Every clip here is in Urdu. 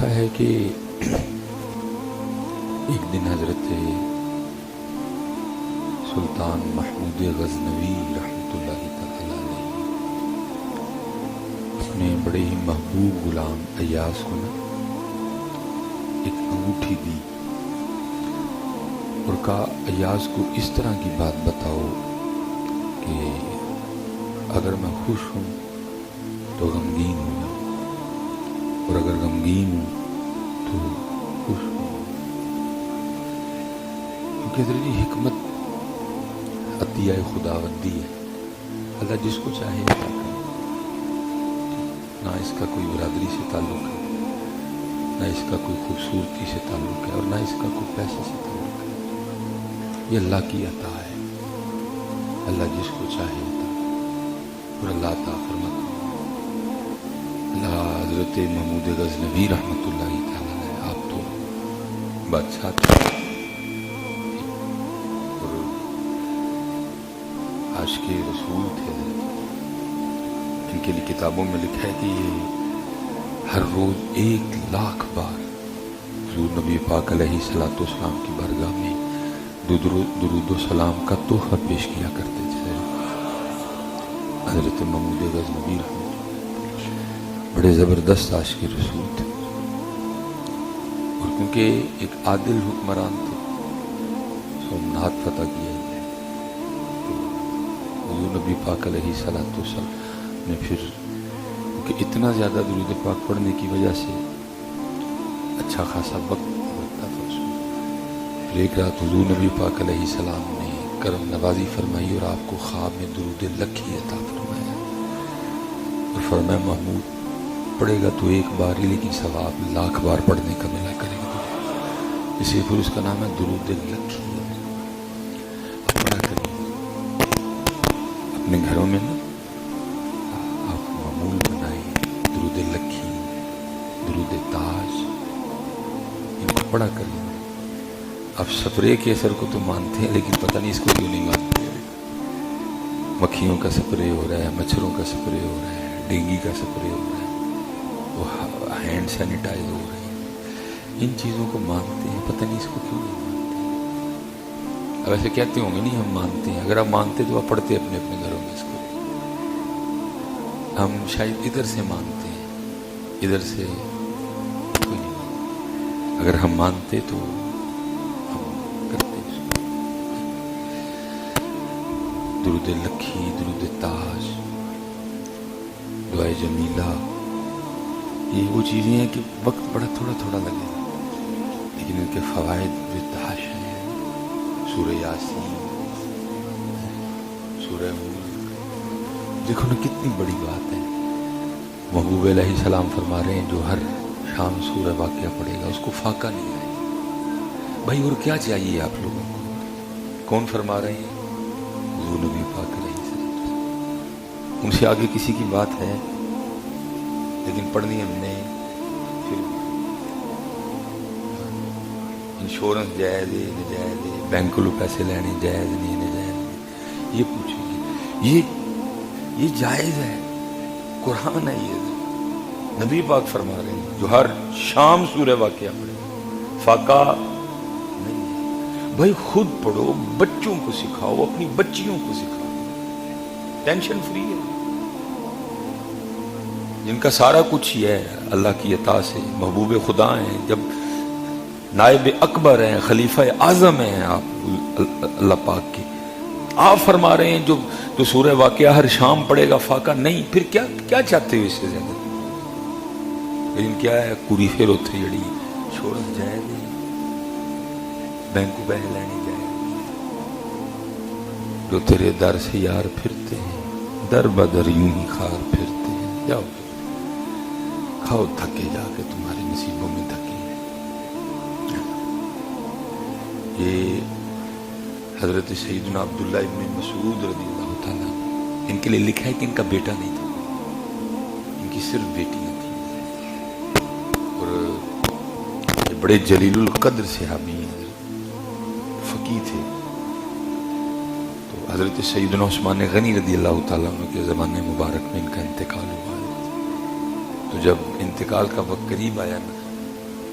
لکھا ہے کہ ایک دن حضرت سلطان محمود غزنوی رحمۃ اللہ تعالی علیہ اپنے بڑے ہی محبوب غلام ایاز کو نا ایک انگوٹھی دی اور کہا ایاز کو اس طرح کی بات بتاؤ کہ اگر میں خوش ہوں تو غمگین ہوں اور اگر غمگین ہوں تو خوش ہوں. کیونکہ حضرت جی حکمت عطیہ خداوندی ہے. اللہ جس کو چاہے عطا کرے. نہ اس کا کوئی برادری سے تعلق ہے، نہ اس کا کوئی خوبصورتی سے تعلق ہے، اور نہ اس کا کوئی پیسے سے تعلق ہے. یہ اللہ کی عطا ہے. اللہ جس کو چاہے عطا اور اللہ عطا فرماتا ہے. اللہ حضرت محمود غزنوی رحمۃ اللہ تعالی علیہ آپ تو بادشاہ تھے اور عاشق رسول تھے. ان کے لیے کتابوں میں لکھا ہے کہ یہ ہر روز 1,00,000 بار حضور نبی پاک علیہ الصلوۃ والسلام کی بارگاہ میں درود و سلام کا تحفہ پیش کیا کرتے تھے. حضرت محمود غزنوی رحمۃ بڑے زبردست عاشق رسول تھے اور کیونکہ ایک عادل حکمران تھے سومنات فتح کیا ہے تو حضور نبی پاک علیہ الصلوۃ والسلام نے پھر کیونکہ اتنا زیادہ درود پاک پڑھنے کی وجہ سے اچھا خاصا وقت لگتا تھا اس میں. پھر ایک رات حضور نبی پاک علیہ السلام نے کرم نوازی فرمائی اور آپ کو خواب میں درود لکھی عطا فرمایا اور فرمایا محمود پڑھے گا تو ایک بار ہی لیکن ثواب 1,00,000 بار پڑھنے کا ملا کرے گا. اسی پھر اس کا نام ہے درود لکھی. اپنا کریے اپنے گھروں میں نا آپ معمول بنائیں درود لکھی، درود تاج، ان کو پڑھا کریں. آپ سپرے کے اثر کو تو مانتے ہیں لیکن پتہ نہیں اس کو کیوں نہیں مانتے. مکھیوں کا سپرے ہو رہا ہے، مچھروں کا سپرے ہو رہا ہے، ڈینگی کا سپرے ہو رہا ہے، وہ ہینڈ سینیٹائز ہو رہے ہیں. ان چیزوں کو مانتے ہیں، پتہ نہیں اس کو کیوں نہیں مانتے. اب ایسے کہتے ہوں گے نہیں ہم مانتے ہیں. اگر آپ مانتے تو آپ پڑھتے اپنے اپنے گھروں میں اس کو. ہم شاید ادھر سے مانتے ہیں، ادھر سے کوئی نہیں مانتے. اگر ہم مانتے تو ہم کرتے اس کو. درود لکھی، درود تاج، دعائے جمیلہ، یہ وہ چیزیں ہیں کہ وقت بڑا تھوڑا تھوڑا لگے لیکن ان کے فوائد بتحاش ہیں. سورہ یاسین، سورہ ملک، دیکھو نا کتنی بڑی بات ہے. محبوب علیہ السلام فرما رہے ہیں جو ہر شام سورہ واقعہ پڑھے گا اس کو فاقہ نہیں آئے. بھائی اور کیا چاہیے آپ لوگوں کو؟ کون فرما رہے ہیں؟ حضور نبی پاک علیہ السلام. ان سے آگے کسی کی بات ہے لیکن پڑھنی ہم نے. پھر انشورنس جائز ہے نجائز ہے، بینک کو پیسے لینے جائز نہیں نجائز نہیں، یہ پوچھیں گے. یہ جائز ہے، قرآن ہے. یہ نبی پاک فرما رہے ہیں جو ہر شام سورہ واقعہ پڑھے فاقہ نہیں ہے. بھائی خود پڑھو، بچوں کو سکھاؤ، اپنی بچیوں کو سکھاؤ. ٹینشن فری ہے. جن کا سارا کچھ ہی ہے اللہ کی عطا سے، محبوب خدا ہیں، جب نائب اکبر ہیں، خلیفہ اعظم ہیں آپ اللہ پاک کے، آپ فرما رہے ہیں جو سورہ واقعہ ہر شام پڑھے گا فاقہ نہیں. پھر کیا چاہتے ہو اس سے زیادہ؟ لیکن کیا ہے کوری پھر ہوتے جڑی چھوڑن جائے دے، بینکو بہ لینے جائے جو تیرے در سے یار پھرتے ہیں، در بدر یوں ہی خار پھرتے ہیں. جاؤ کھاؤ تھکے جا کے، تمہارے نصیبوں میں دھکے. یہ حضرت سیدنا عبداللہ ابن مسعود رضی اللہ تعالیٰ ان کے لیے لکھا ہے کہ ان کا بیٹا نہیں تھا، ان کی صرف بیٹیاں تھیں. اور یہ بڑے جلیل القدر صحابی ہیں، فقیہ تھے. تو حضرت سیدنا عثمان غنی رضی اللہ تعالیٰ عنہ کے زمانے مبارک میں ان کا انتقال ہوا. تو جب انتقال کا وقت قریب آیا نا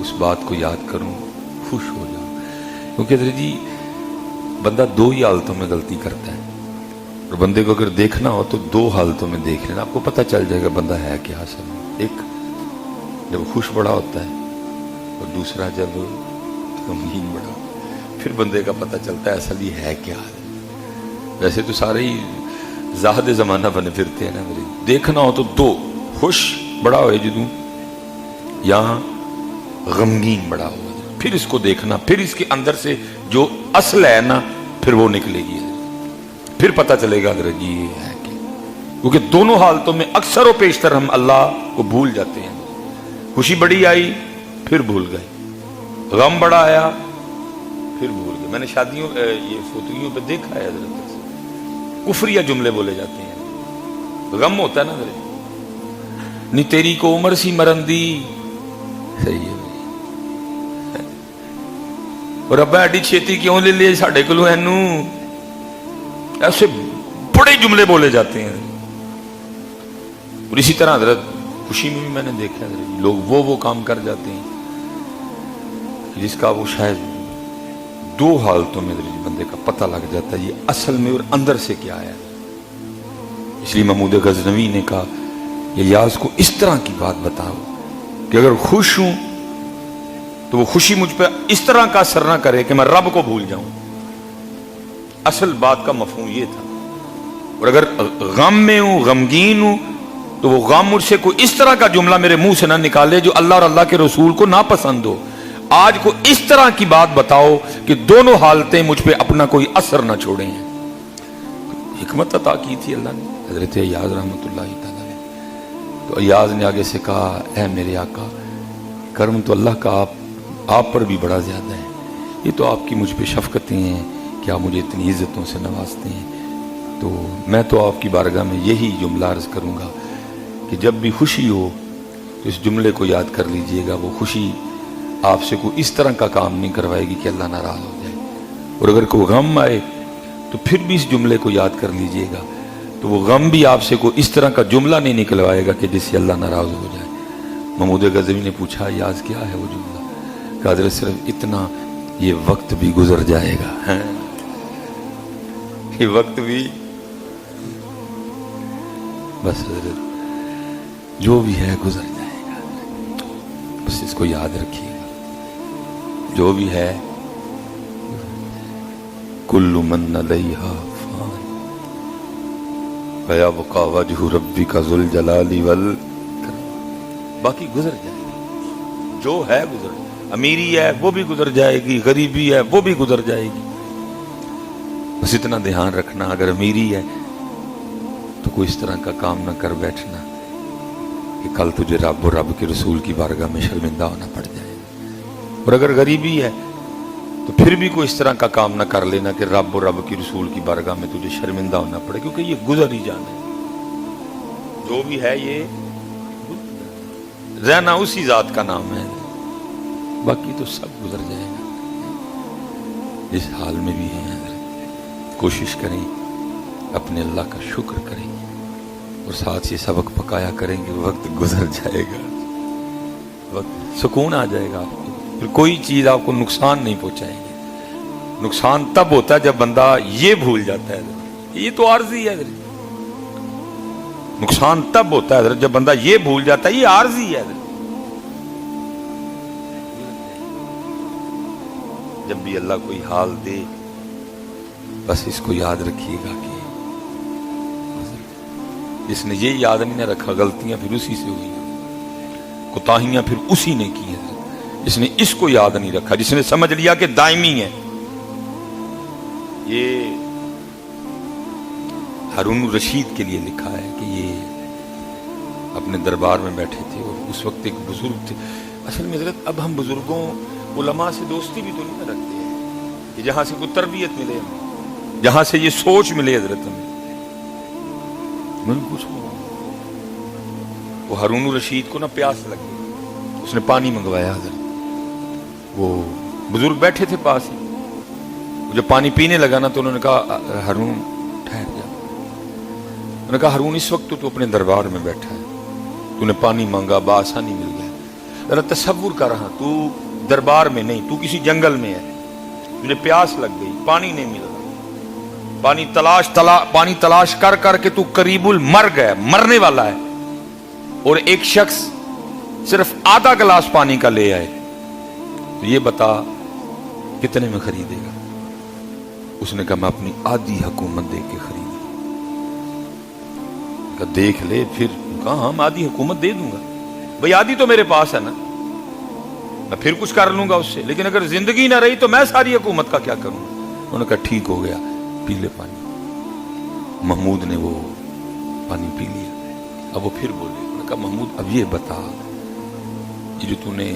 اس بات کو یاد کروں خوش ہو جاؤں. کیونکہ حضرت جی بندہ دو ہی حالتوں میں غلطی کرتا ہے، اور بندے کو اگر دیکھنا ہو تو دو حالتوں میں دیکھ لینا، آپ کو پتہ چل جائے گا بندہ ہے کیا اصل میں. ایک جب خوش بڑا ہوتا ہے، اور دوسرا جب غمگین بڑا، پھر بندے کا پتہ چلتا ہے اصل یہ ہے کیا ہے. ویسے تو سارے ہی زاہد زمانہ بنے پھرتے ہیں نا. میری دیکھنا ہو تو دو، خوش بڑا ہوئے جدوں یا غمگین بڑا ہوا، پھر اس کو دیکھنا، پھر اس کے اندر سے جو اصل ہے نا پھر وہ نکلے گی، پھر پتہ چلے گا اگر جی یہ ہے کہ. کیونکہ دونوں حالتوں میں اکثر و پیشتر ہم اللہ کو بھول جاتے ہیں. خوشی بڑی آئی پھر بھول گئے، غم بڑا آیا پھر بھول گئے. میں نے شادیوں یہ فوتگیوں پہ دیکھا ہے حضرت کفریہ جملے بولے جاتے ہیں. غم ہوتا ہے نا حضرت، نی تیری کو عمر سی مرندی، صحیح ہے. اور ابا ایڈی چھیتی کیوں لے لیے ساڈے کولوں اینوں، ایسے بڑے جملے بولے جاتے ہیں. اور اسی طرح حضرت خوشی میں بھی میں نے دیکھا ہے لوگ وہ کام کر جاتے ہیں جس کا وہ شاید دو حالتوں میں بندے کا پتہ لگ جاتا ہے یہ اصل میں اور اندر سے کیا ہے. اس لیے محمود غزنوی نے کہا یہ یاز کو اس طرح کی بات بتاؤ کہ اگر خوش ہوں تو وہ خوشی مجھ پہ اس طرح کا اثر نہ کرے کہ میں رب کو بھول جاؤں. اصل بات کا مفہوم یہ تھا. اور اگر غم میں ہوں، غمگین ہوں، تو وہ غم مجھ سے کوئی اس طرح کا جملہ میرے منہ سے نہ نکالے جو اللہ اور اللہ کے رسول کو ناپسند ہو. آج کو اس طرح کی بات بتاؤ کہ دونوں حالتیں مجھ پہ اپنا کوئی اثر نہ چھوڑیں ہیں. حکمت عطا کی تھی اللہ نے حضرت ایاز رحمۃ اللہ تعالی نے. تو ایاز نے آگے سے کہا اے میرے آقا، کرم تو اللہ کا آپ پر بھی بڑا زیادہ ہے. یہ تو آپ کی مجھ پہ شفقتیں ہیں کہ آپ مجھے اتنی عزتوں سے نوازتے ہیں. تو میں تو آپ کی بارگاہ میں یہی جملہ عرض کروں گا کہ جب بھی خوشی ہو تو اس جملے کو یاد کر لیجئے گا. وہ خوشی آپ سے کوئی اس طرح کا کام نہیں کروائے گی کہ اللہ ناراض ہو جائے. اور اگر کوئی غم آئے تو پھر بھی اس جملے کو یاد کر لیجئے گا تو وہ غم بھی آپ سے کوئی اس طرح کا جملہ نہیں نکلوائے گا کہ جس سے اللہ ناراض ہو جائے. محمود غزنوی نے پوچھا یاز کیا ہے وہ جملہ؟ کہ حضرت صرف اتنا، یہ وقت بھی گزر جائے گا. یہ وقت بھی بس حضرت جو بھی ہے گزر جائے گا. بس اس کو یاد رکھیے گا، جو بھی ہے کل من علیہا فان ویبقی وجہ ربک ذو الجلال والاکرام. باقی گزر جائے گا، جو ہے گزر جائے گا. امیری ہے وہ بھی گزر جائے گی، غریبی ہے وہ بھی گزر جائے گی. بس اتنا دھیان رکھنا اگر امیری ہے تو کوئی اس طرح کا کام نہ کر بیٹھنا کہ کل تجھے رب اور رب کے رسول کی بارگاہ میں شرمندہ ہونا پڑ جائے. اور اگر غریبی ہے تو پھر بھی کوئی اس طرح کا کام نہ کر لینا کہ رب اور رب کی رسول کی بارگاہ میں تجھے شرمندہ ہونا پڑے، کیونکہ یہ گزر ہی جانا ہے. جو بھی ہے یہ رہنا اسی ذات کا نام ہے، باقی تو سب گزر جائے گا. جس حال میں بھی ہیں کوشش کریں اپنے اللہ کا شکر کریں اور ساتھ یہ سبق پکایا کریں کہ وقت گزر جائے گا، وقت سکون آ جائے گا. آپ کو پھر کوئی چیز آپ کو نقصان نہیں پہنچائے گی. نقصان تب ہوتا ہے جب بندہ یہ بھول جاتا ہے یہ تو عارضی ہے. نقصان تب ہوتا ہے جب بندہ یہ بھول جاتا ہے یہ عارضی ہے. جب بھی اللہ کوئی حال دے بس اس کو یاد رکھیے گا کہ جس نے یہ یاد نہیں نہ رکھا غلطیاں پھر اسی سے ہوئی، کوتاہیاں پھر اسی نے کی ہیں. جس نے اس کو یاد نہیں رکھا، جس نے سمجھ لیا کہ دائمی ہے. یہ ہارون رشید کے لیے لکھا ہے کہ یہ اپنے دربار میں بیٹھے تھے اور اس وقت ایک بزرگ تھے. اصل میں حضرت اب ہم بزرگوں علماء سے دوستی بھی تو نہیں رکھتے ہیں کہ جہاں سے کوئی تربیت ملے ہمیں، جہاں سے یہ سوچ ملے حضرت ہمیں. وہ ہارون رشید کو نا پیاس لگی، اس نے پانی منگوایا. حضرت وہ بزرگ بیٹھے تھے پاس ہی، جب پانی پینے لگا نا تو انہوں نے کہا ہارون ٹھہر جا. انہوں نے کہا ہارون اس وقت تو اپنے دربار میں بیٹھا ہے تو نے پانی مانگا بآسانی مل گیا. ذرا تصور کر رہا تو دربار میں نہیں, تو کسی جنگل میں ہے, تجھے پیاس لگ گئی, پانی نہیں مل رہا, پانی تلاش کر کر کے تو قریب المرگ ہے, مرنے والا ہے, اور ایک شخص صرف آدھا گلاس پانی کا لے آئے, تو یہ بتا کتنے میں خریدے گا؟ اس نے کہا میں اپنی آدھی حکومت دے کے خریدوں. کہا دیکھ لے پھر. کہا ہاں میں آدھی حکومت دے دوں گا, بھئی آدھی تو میرے پاس ہے نا, میں پھر کچھ کر لوں گا اس سے, لیکن اگر زندگی نہ رہی تو میں ساری حکومت کا کیا کروں؟ انہوں نے کہا ٹھیک ہو گیا, پی لے پانی. محمود نے وہ پانی پی لیا. اب وہ پھر بولے, انہوں نے کہا محمود اب یہ بتا, یہ جو تو نے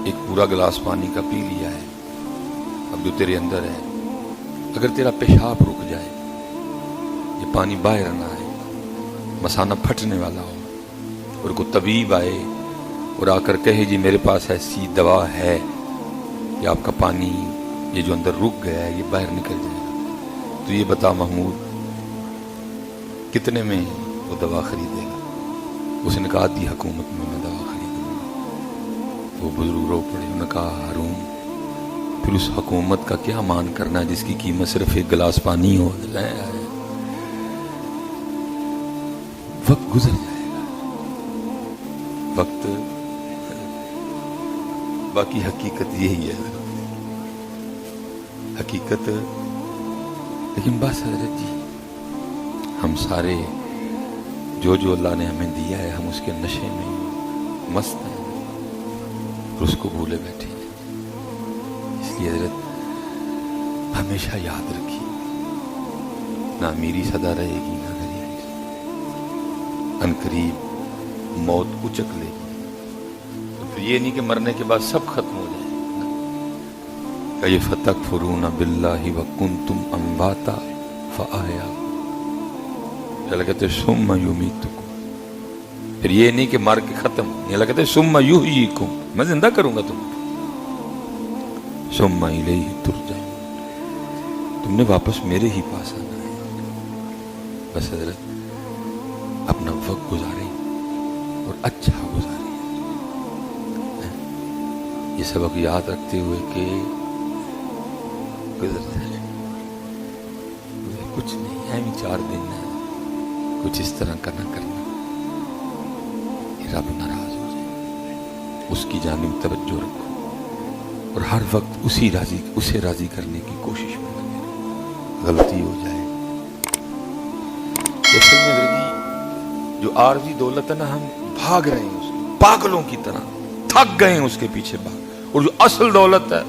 ایک پورا گلاس پانی کا پی لیا ہے, اب جو تیرے اندر ہے, اگر تیرا پیشاب رک جائے, یہ پانی باہر نہ آئے, مثانہ پھٹنے والا ہو, اور کوئی طبیب آئے اور آ کر کہے جی میرے پاس ایسی دوا ہے کہ آپ کا پانی یہ جو اندر رک گیا ہے یہ باہر نکل جائے گا, تو یہ بتا محمود کتنے میں وہ دوا خریدے گا؟ اس نے کہا آدھی حکومت میں دوا خریدوں گا. وہ بزرگ رو پڑے. انہوں نے کہا ہارون پھر اس حکومت کا کیا مان کرنا جس کی قیمت صرف ایک گلاس پانی ہو؟ وقت گزر جائے گا, وقت, باقی حقیقت یہی ہے, حقیقت. لیکن بس حضرت جی ہم سارے جو اللہ نے ہمیں دیا ہے ہم اس کے نشے میں مست ہیں اور اس کو بھولے بیٹھے ہیں. اس لیے حضرت ہمیشہ یاد رکھیے, نہ امیری صدا رہے گی نہ غریبی, عنقریب موت اچک لے گی. تو پھر یہ نہیں کہ مرنے کے بعد سب ختم ہو جائے. کیف تکفرون باللہ وکنتم امواتا فاحیاکم, اللہ کہتے ثم یمیتکم. پھر یہ نہیں کہ مر کے ختم, اللہ کہتے ثم یحییکم, میں زندہ کروں گا تم, ثم الیہ ترجعون, تم نے واپس میرے ہی پاس آنا ہے. بس حضرت اپنا وقت گزارے اور اچھا گزارے. یہ سبق یاد رکھتے ہوئے کہ گزرتا ہے کچھ نہیں ہے, 4 دن ہے, کچھ اس طرح کا نہ کرنا کہ رب ناراض ہو جائے. اس کی جانب توجہ رکھو اور ہر وقت اسے راضی کرنے کی کوشش میں لگے. غلطی ہو جائے جو عارضی دولت ہے نا, ہم بھاگ رہے ہیں اس کی پاگلوں کی طرح, تھک گئے ہیں اس کے پیچھے بھاگ, اور جو اصل دولت ہے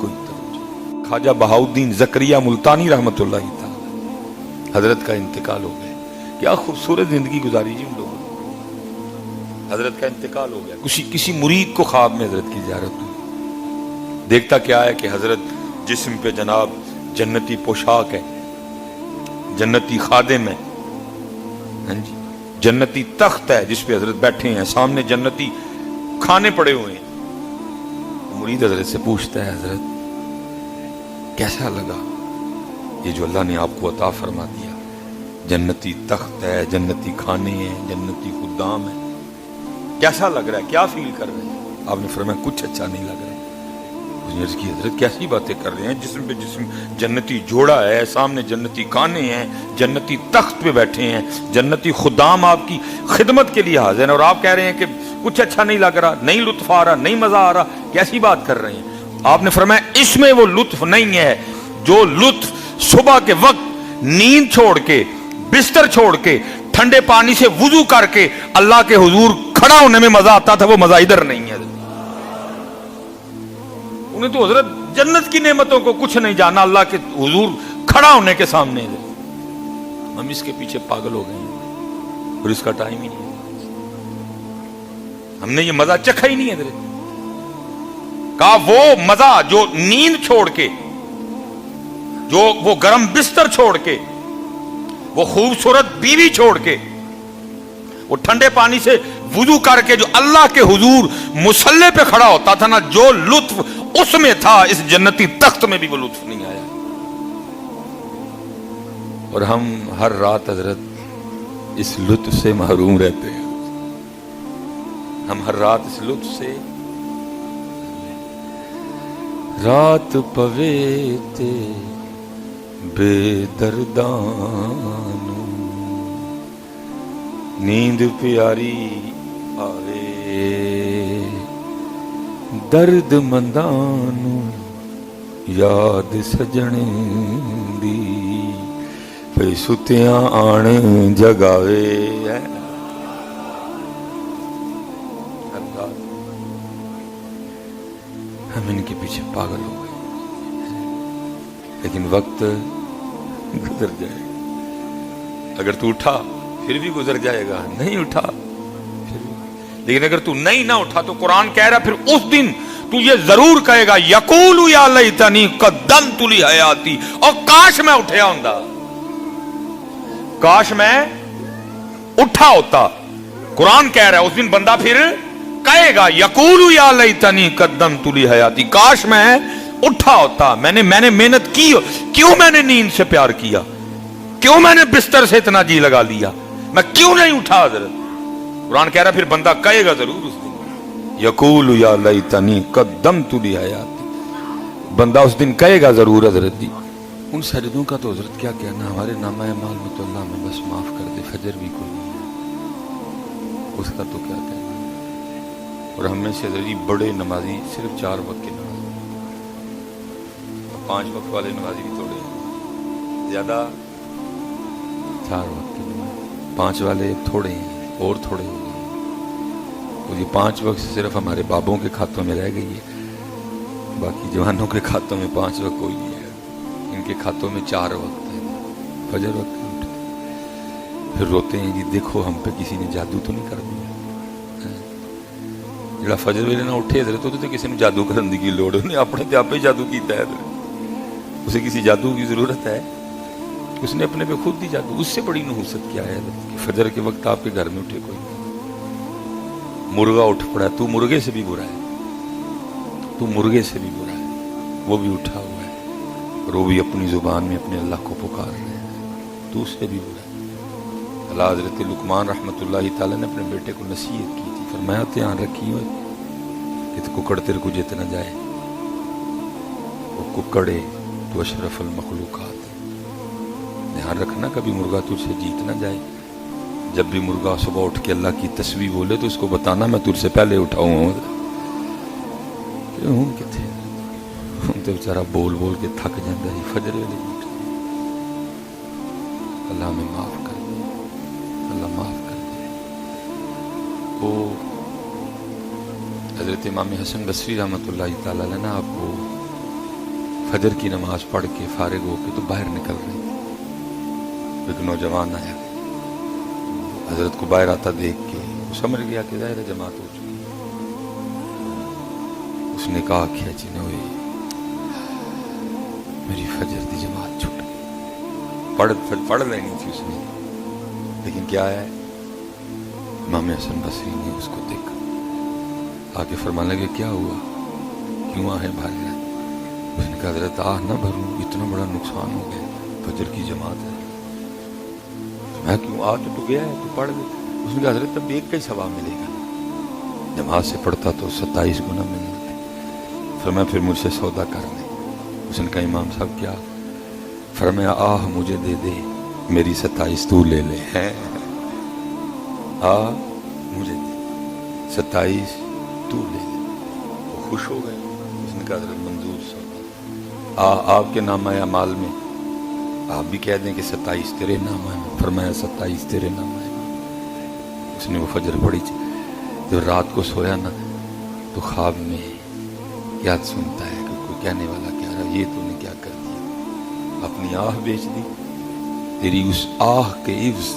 کوئی توجہ. خواجہ بہاؤالدین زکریہ ملتانی رحمت اللہ تعالی حضرت کا انتقال ہو گیا. کیا خوبصورت زندگی گزاری جی ان لوگوں نے. حضرت کا انتقال ہو گیا, کسی مرید کو خواب میں حضرت کی زیارت ہوئی. دیکھتا کیا ہے کہ حضرت جسم پہ جناب جنتی پوشاک ہے, جنتی خادم ہے, ہاں جی, جنتی تخت ہے جس پہ حضرت بیٹھے ہیں, سامنے جنتی کھانے پڑے ہوئے ہیں. مرید حضرت سے پوچھتا ہے حضرت کیسا لگا یہ جو اللہ نے آپ کو عطا فرما دیا, جنتی تخت ہے, جنتی کھانے ہیں, جنتی خدام ہے, کیسا لگ رہا ہے, کیا فیل کر رہے ہیں؟ آپ نے فرمایا کچھ اچھا نہیں لگ رہا. اس کی حضرت کیسی باتیں کر رہے ہیں, جسم پہ جسم جنتی جوڑا ہے, سامنے جنتی کھانے ہیں, جنتی تخت پہ بیٹھے ہیں, جنتی خدام آپ کی خدمت کے لیے حاضر ہیں, اور آپ کہہ رہے ہیں کہ کچھ اچھا نہیں لگ رہا, نہیں لطف آ رہا, نہیں مزہ آ رہا, کیسی بات کر رہے ہیں؟ آپ نے فرمایا اس میں وہ لطف نہیں ہے جو لطف صبح کے وقت نیند چھوڑ کے, بستر چھوڑ کے, ٹھنڈے پانی سے وضو کر کے اللہ کے حضور کھڑا ہونے میں مزہ آتا تھا, وہ مزہ ادھر نہیں ہے. انہیں تو حضرت جنت کی نعمتوں کو کچھ نہیں جانا, اللہ کے حضور کھڑا ہونے کے سامنے. ہم اس کے پیچھے پاگل ہو گئے ہیں اور اس کا ٹائم ہی نہیں ہے. ہم نے یہ مزہ چکھا ہی نہیں ہے حضرت. کہا وہ مزہ جو نیند چھوڑ کے, جو وہ گرم بستر چھوڑ کے, وہ خوبصورت بیوی چھوڑ کے, وہ ٹھنڈے پانی سے وضو کر کے جو اللہ کے حضور مصلی پہ کھڑا ہوتا تھا نا, جو لطف اس میں تھا اس جنتی تخت میں بھی وہ لطف نہیں آیا. اور ہم ہر رات حضرت اس لطف سے محروم رہتے ہیں. ہم ہر رات اس لطف سے رات پوے تے بے دردانو نیند پیاری آوے درد مندانو یاد سجنے دی پھر ستیاں آن جگاوے. ہم ان کے پیچھے پاگل ہو گئے لیکن وقت گزر جائے گا. اگر تو اٹھا پھر بھی گزر جائے گا, نہیں اٹھا پھر بھی. لیکن اگر تو نہیں نہ اٹھا تو قرآن کہہ رہا پھر اس دن تو یہ ضرور کہے گا یقول یا لیتنی قدمت لحیاتی, اور کاش میں اٹھیا ہوندا, کاش میں اٹھا ہوتا. قرآن کہہ رہا ہے اس دن بندہ پھر کہے گا یقول یا لیتنی قدمت لحیاتی, کاش میں اٹھا ہوتا, میں نے محنت کی, کیوں میں نے نیند سے پیار کیا, کیوں میں نے بستر سے اتنا جی لگا لیا, میں کیوں نہیں اٹھا حضرت. قرآن کہہ رہا پھر بندہ کہے گا ضرور اس دن یقول یا لیتنی قدمت لحیاتی, بندہ اس دن کہے گا ضرور حضرت جی. ان سجدوں کا تو حضرت کیا کہنا, ہمارے نامہ اعمال میں تو اللہ میں بس معاف کر دے, فجر بھی کوئی نہیں ہے, اس کا تو کیا کہنا. اور ہم میں سے حضرت بڑے نمازی صرف 4 وقت کے نمازی, 5 وقت والے نمازی بھی تھوڑے ہیں, زیادہ 4 وقت کے نمازی, 5 والے تھوڑے ہیں اور تھوڑے ہو گئے. وہ یہ 5 وقت صرف ہمارے بابوں کے کھاتوں میں رہ گئی ہے, باقی جوانوں کے کھاتوں میں 5 وقت کوئی نہیں ہے. ان کے کھاتوں میں 4 وقت ہیں, فجر وقت اٹھتے پھر روتے ہیں جی دیکھو ہم پہ کسی نے جادو تو نہیں کر دیا. جڑا فجر ویلے نہ اٹھے حضرت تو کسی نے جادو کرنے کی لوڑ, انہیں اپنے تے آپ ہی جادو کیتا ہے, اسے کسی جادو کی ضرورت ہے, اس نے اپنے پہ خود ہی جادو. اس سے بڑی نحوست کیا ہے کہ فجر کے وقت آپ کے گھر میں اٹھے کوئی مرغا اٹھ پڑا ہے, تو مرغے سے بھی برا ہے, تو مرغے سے بھی برا ہے, وہ بھی اٹھا ہوا ہے اور وہ بھی اپنی زبان میں اپنے اللہ کو پکار رہے ہیں, تو اس سے بھی برا ہے. اللہ حضرت لقمان رحمۃ اللہ تعالیٰ نے اپنے بیٹے کو نصیحت کی تھی, فرمایا دھیان رکھی ہوئے کہ تو ککڑ تیرے کو جیت نہ جائے, وہ ککڑے تو اشرف المخلوقات ہے, دھیان رکھنا کبھی مرغا تجھ سے جیت نہ جائے. جب بھی مرغا صبح اٹھ کے اللہ کی تسبیح بولے تو اس کو بتانا میں تجھ سے پہلے اٹھاؤں ہوں. کیوں کتنے ہم تو بیچارہ بول بول کے تھک جاتا ہے, فجر ویلے اٹھ. اللہ میں معاف کر دے, اللہ معاف کر دے. وہ حضرت امام حسن بصری رحمۃ اللہ تعالیٰ علیہ نا آپ کو فجر کی نماز پڑھ کے فارغ ہو کے تو باہر نکل رہے تھے, ایک نوجوان آیا, حضرت کو باہر آتا دیکھ کے وہ سمجھ گیا کہ ظاہر جماعت ہو چکی. اس نے کہا کھینچی نہ ہوئی, میری فجر دی جماعت چھوٹ گئی. پڑھ لینی تھی اس نے, لیکن کیا ہے امام حسن بصری نے اس کو دیکھا, آ کے فرمانے لگے کیا ہوا, کیوں آہیں بھاگ رہے. اس نے کہا حضرت آہ نہ بھروں, اتنا بڑا نقصان ہو گیا, فجر کی جماعت ہے. میں کیوں, آ تو گیا ہے تو پڑھ لے. اس نے کہا حضرت تب ایک کا ہی ثواب ملے گا, جماعت سے پڑھتا تو 27 گنا ملنا تھے. فرمایا پھر مجھ سے سودا کر لیں. اس نے کہا امام صاحب کیا؟ فرمایا آہ مجھے دے دے, میری 27 تو لے لے. آہ مجھے دے, 27 تو لے لے. وہ خوش ہو گئے. اس نے کہا حضرت منظور سودا. آپ کے نامہ اعمال میں آپ بھی کہہ دیں کہ 27 تیرے نام ہے. فرمایا 27 تیرے نام ہے. اس نے وہ فجر پڑھی. جب رات کو سویا نا تو خواب میں یاد سنتا ہے کہ کوئی کہنے والا کہہ رہا یہ تو نے کیا کر دیا, اپنی آہ بیچ دی. تیری اس آہ کے عوض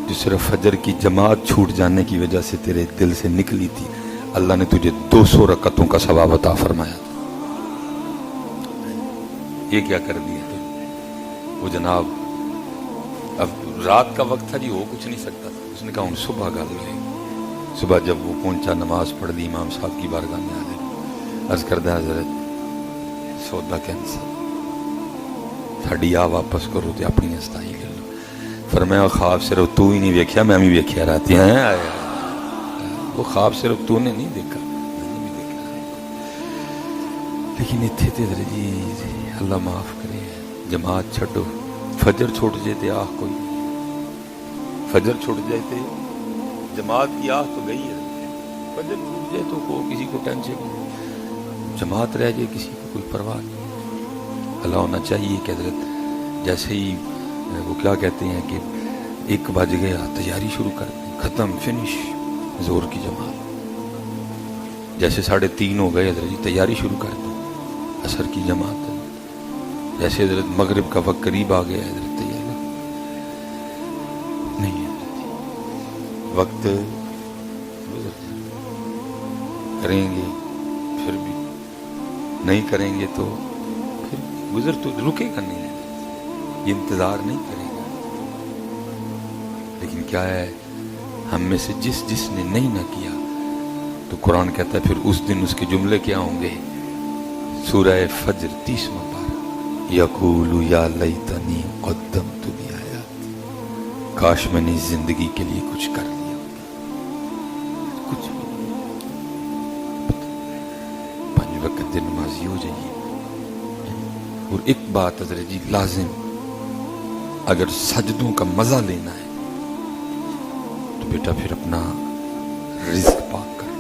جو صرف فجر کی جماعت چھوٹ جانے کی وجہ سے تیرے دل سے نکلی تھی, اللہ نے تجھے 200 رکعتوں کا ثواب عطا فرمایا. یہ کیا کر دیا تو وہ جناب. اب رات کا وقت تھا جی, ہو کچھ نہیں سکتا تھا. اس نے کہا ہوں صبح گل ہوئے. صبح جب وہ پہنچا, نماز پڑھ لی, امام صاحب کی بارگاہ میں آ گئے. عرض کردہ حضرت سودا کینسل, تھاڑی آ واپس کرو تے اپنی استائی لے لو. فرمایا خواب صرف تو ہی نہیں دیکھا، میں بھی دیکھا رہتی ہیں. وہ خواب صرف تو نے نہیں دیکھا، میں نے بھی دیکھا. لیکن اتنے تے جی اللہ معاف کرے، جماعت چھڈو، فجر چھوٹ جائے تے آہ کوئی نہیں. فجر چھوٹ جائے تے جماعت کی آہ تو گئی ہے. فجر چھوٹ جائے تو کسی کو ٹینشن نہیں، جماعت رہ جائے کسی کو کوئی پرواہ نہیں. اللہ ہونا چاہیے کہ حضرت جیسے ہی وہ کیا کہتے ہیں کہ 1 بج گیا تیاری شروع کر دیں، ختم فنش زور کی جماعت. جیسے 3:30 ہو گئے حضرت جی تیاری شروع کر دیں عصر کی جماعت. جیسے حضرت مغرب کا وقت قریب آ گیا حضرت تیاری نہیں ہے. وقت کریں گے پھر بھی نہیں کریں گے تو پھر گزر تو رکے گا نہیں، یہ انتظار نہیں کرے گا. لیکن کیا ہے ہم میں سے جس نے نہیں نہ کیا تو قرآن کہتا ہے پھر اس دن اس کے جملے کیا ہوں گے. سورہ فجر 30واں پارہ، یقول یا لیتنی قدمت لحیاتی، کاش میں نے زندگی کے لیے کچھ کر لیا. کچھ بھی 5 وقت دن نمازی ہو جائیے. اور ایک بات حضرت جی لازم، اگر سجدوں کا مزہ لینا ہے تو بیٹا پھر اپنا رزق پاک کر.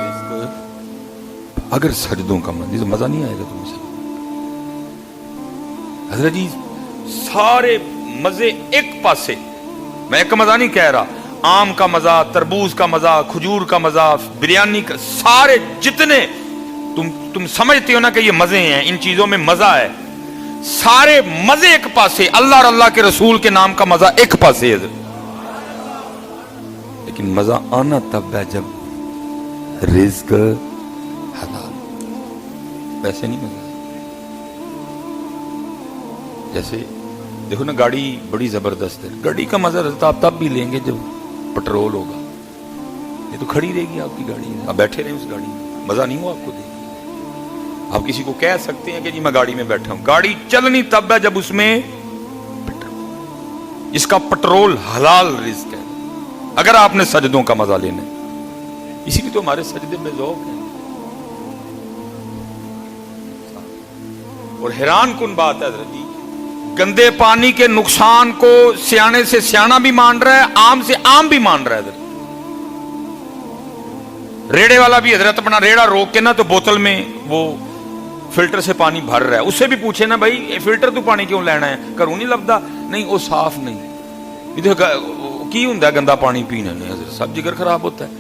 رزق اگر سجدوں کا مزہ نہیں آئے گا تو حضرت جی سارے مزے ایک پاسے. میں ایک مزہ نہیں کہہ رہا، آم کا مزہ، تربوز کا مزہ، کھجور کا مزہ، بریانی کا، سارے جتنے تم سمجھتے ہو نا کہ یہ مزے ہیں، ان چیزوں میں مزہ ہے، سارے مزے ایک پاسے، اللہ اور اللہ کے رسول کے نام کا مزہ ایک پاسے ہے. لیکن مزہ آنا تب ہے جب رزق حلال، ویسے نہیں مزہ. جیسے دیکھو نا گاڑی بڑی زبردست ہے، گاڑی کا مزہ آپ تب بھی لیں گے جب پٹرول ہوگا. یہ تو کھڑی رہے گی آپ کی گاڑی، آپ بیٹھے رہیں اس گاڑی میں، مزہ نہیں ہو آپ کو دے گی. آپ کسی کو کہہ سکتے ہیں کہ جی میں گاڑی میں بیٹھا ہوں، گاڑی چلنی تب ہے جب اس میں اس کا پٹرول حلال رزق ہے. اگر آپ نے سجدوں کا مزہ لینا ہے، اسی لیے تو ہمارے سجدے بے ذوق ہیں. اور حیران کن بات ہے حضرت جی، گندے پانی کے نقصان کو سیانے سے سیانا بھی مان رہا ہے، عام سے عام بھی مان رہا ہے. حضرت ریڑے والا بھی حضرت اپنا ریڑا روک کے نا تو بوتل میں وہ فلٹر سے پانی بھر رہا ہے. اس سے بھی پوچھے نا بھائی فلٹر تو پانی کیوں لینا ہے، گھروں نہیں لبدا؟ نہیں وہ صاف نہیں. کی ہوں گندا پانی پینے نے حضرت سب جگر خراب ہوتا ہے،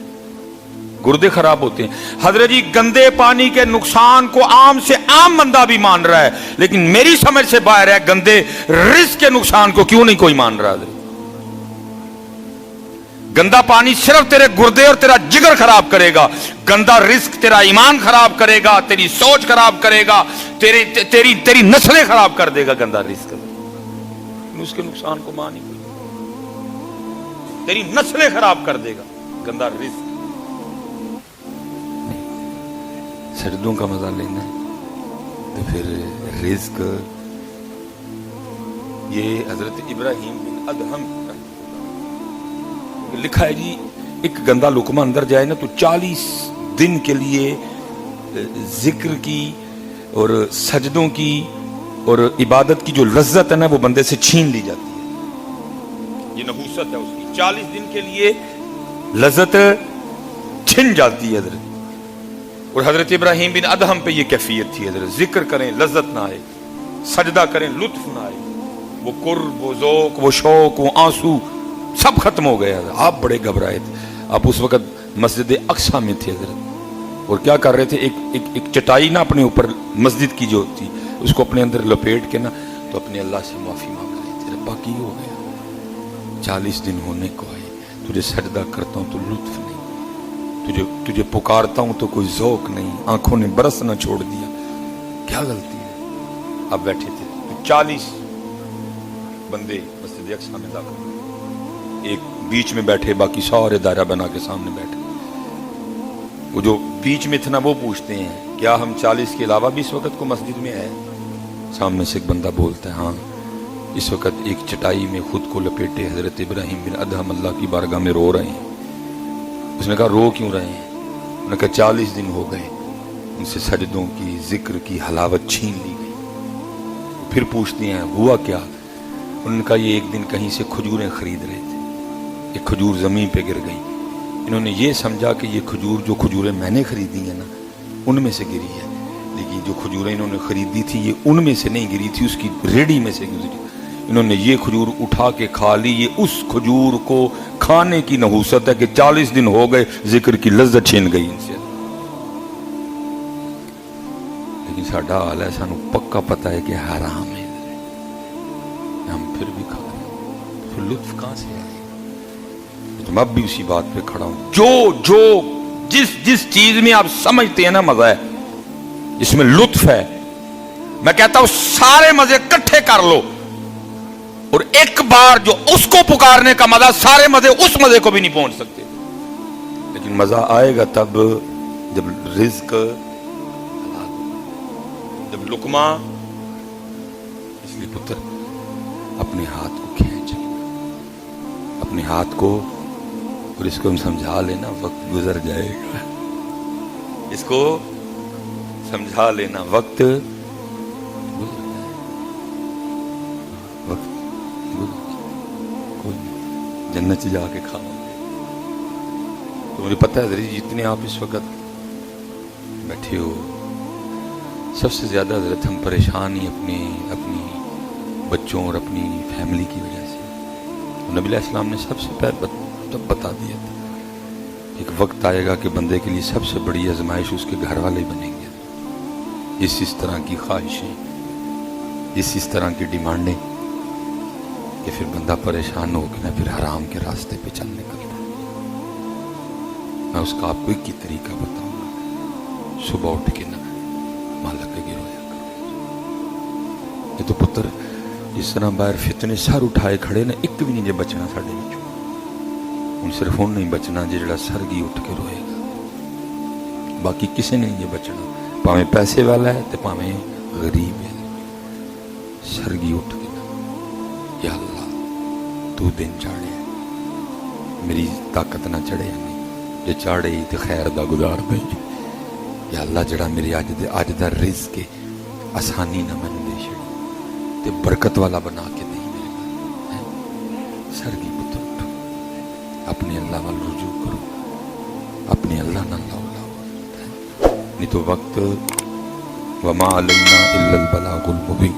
گردے خراب ہوتے ہیں. حضرت جی گندے پانی کے نقصان کو عام سے عام بندہ بھی مان رہا ہے، لیکن میری سمجھ سے باہر ہے گندے رزق کے نقصان کو کیوں نہیں کوئی مان رہا. حضرت گندا پانی صرف تیرے گردے اور تیرا جگر خراب کرے گا، گندا رزق تیرا ایمان خراب کرے گا، تیری سوچ خراب کرے گا، تیری نسلیں خراب کر دے گا. گندا رزق اس کے نقصان کو مان ہی کوئی، تیری نسلیں خراب کر دے گا گندا رزق. سجدوں کا مزہ لینا ہے تو پھر رزق. یہ حضرت ابراہیم بن ادہم لکھا ہے جی، ایک گندا لقمہ اندر جائے نا تو 40 دن کے لیے ذکر کی اور سجدوں کی اور عبادت کی جو لذت ہے نا وہ بندے سے چھین لی جاتی ہے. یہ نحوست ہے اس کی، 40 دن کے لیے لذت چھن جاتی ہے. حضرت اور حضرت ابراہیم بن ادہم پہ یہ کیفیت تھی. حضرت ذکر کریں لذت نہ آئے، سجدہ کریں لطف نہ آئے، وہ قرب، وہ ذوق، وہ شوق، وہ آنسو سب ختم ہو گئے. آپ بڑے گھبرائے تھے، آپ اس وقت مسجد اقصی میں تھے حضرت، اور کیا کر رہے تھے، ایک چٹائی نا اپنے اوپر مسجد کی جو تھی اس کو اپنے اندر لپیٹ کے نا تو اپنے اللہ سے معافی مانگ رہے تھے. ربا کی ہو گیا، 40 دن ہونے کو آئے، تجھے سجدہ کرتا ہوں تو لطف نہیں، تجھے پکارتا ہوں تو کوئی ذوق نہیں، آنکھوں نے برسنا چھوڑ دیا، کیا غلطی ہے. اب بیٹھے تھے 40 بندے مسجد اقصی میں داخل، ایک بیچ میں بیٹھے، باقی سارے دائرہ بنا کے سامنے بیٹھے. وہ جو بیچ میں تھا نا وہ پوچھتے ہیں کیا ہم 40 کے علاوہ بھی اس وقت کو مسجد میں ہے؟ سامنے سے ایک بندہ بولتا ہے ہاں. اس وقت ایک چٹائی میں خود کو لپیٹے حضرت ابراہیم بن ادہم اللہ کی بارگاہ میں رو رہے ہیں۔ اس نے کہا رو کیوں رہے ہیں؟ انہوں نے کہا 40 دن ہو گئے ان سے سجدوں کی ذکر کی حلاوت چھین لی گئی۔ پھر پوچھتے ہیں ہوا کیا؟ انہوں نے کہا یہ ایک دن کہیں سے کھجوریں خرید رہے تھے، ایک کھجور زمین پہ گر گئی، انہوں نے یہ سمجھا کہ یہ کھجور جو کھجوریں میں نے خریدی ہیں نا ان میں سے گری ہے، لیکن جو کھجوریں انہوں نے خریدی تھی یہ ان میں سے نہیں گری تھی، اس کی ریڑھی میں سے گزری۔ انہوں نے یہ کھجور اٹھا کے کھا لی۔ یہ اس کھجور کو کھانے کی نحوست ہے کہ 40 دن ہو گئے ذکر کی لذت چھین گئی ان سے۔ لیکن ساڈا حال ہے، سانو پکا پتہ ہے کہ حرام ہے، ہم پھر بھی کھا رہے ہیں، پھر لطف کہاں سے آئے گا؟ تو میں اب بھی اسی بات پہ کھڑا ہوں، جو جس چیز میں آپ سمجھتے ہیں نا مزہ ہے، جس میں لطف ہے، میں کہتا ہوں سارے مزے کٹھے کر لو، اور ایک بار جو اس کو پکارنے کا مزہ، سارے مزے اس مزے کو بھی نہیں پہنچ سکتے۔ لیکن مزہ آئے گا تب جب رزق، جب لقمہ۔ اس لیے پتر اپنے ہاتھ کو کھینچ لینا، اپنے ہاتھ کو، اور اس کو ہم سمجھا لینا وقت گزر جائے گا، اس کو سمجھا لینا وقت گزر جائے گا، وقت گزر جائے گا، کوئی نہیں، جنت سے جا کے کھاؤں گے۔ تو مجھے پتہ ہے حضرت جتنے آپ اس وقت بیٹھے ہو، سب سے زیادہ حضرت ہم پریشان ہی اپنی بچوں اور اپنی فیملی کی وجہ سے۔ نبی علیہ السلام نے سب سے پہلے بتا دیا تھا ایک وقت آئے گا کہ بندے کے لیے سب سے بڑی آزمائش اس کے گھر والے بنیں گے، اس طرح کی خواہشیں، اس طرح کی ڈیمانڈیں کہ پھر بندہ پریشان ہو کے نہ پھر حرام کے راستے پہ چل نکلتا ہے۔ میں اس کا آپ کو ایک طریقہ بتاؤں گا، صبح اٹھ کے نہ مالک کے گرویا کرو۔ یہ تو پتر جس طرح باہر فتنے سر اٹھائے کھڑے نا، ایک بھی نہیں جے بچنا ساڈے وچوں، ہن صرف ہن نہیں بچنا جے جڑا سرگی اٹھ کے روئے گا، باقی کسے نہیں جے بچنا، پاویں پیسے والا ہے تے پاویں غریب ہے، سرگی اٹھ کے نا، یا اللہ تو دن چاڑے، میری طاقت نہ چڑھے نہیں، جے چاڑے ہی تے خیر دا گزار دے، یا اللہ جڑا میری اج دا رزق آسانی نہ مینوں دے چھڑی تے برکت والا بنا کے نہیں میرے گھر، سرگی پتر اٹھو، اپنے اللہ وال رجوع کرو، اپنے اللہ نہ لاؤ نہیں تو وقت وما علینا الا البلاغ المبین۔